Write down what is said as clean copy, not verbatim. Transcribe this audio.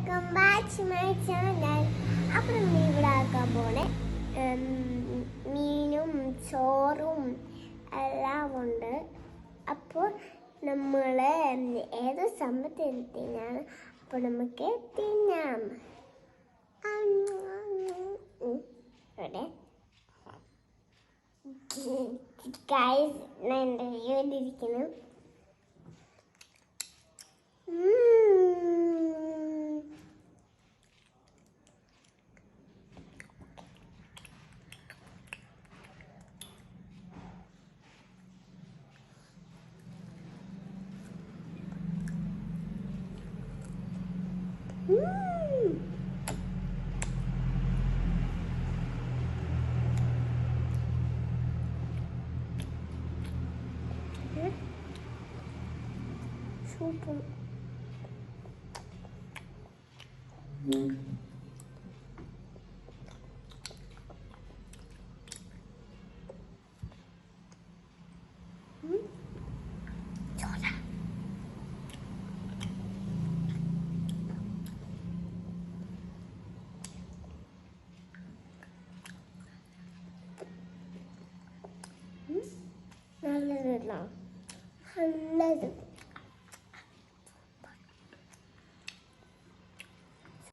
Welcome back to my channel. അപ്പോൾ നമ്മൾ ഇവിടെ ആക്കാൻ പോണേ മീനും ചോറും എല്ലാം ഉണ്ട്. അപ്പോൾ നമ്മൾ ഏതോ സംഭവത്തിനാണ്. അപ്പോൾ നമുക്ക് തിന്നാം. ഇവിടെ ഗൈസ് ഞാൻ റിവ്യൂലിരിക്കുന്നു. Super. Soda. Nalladu.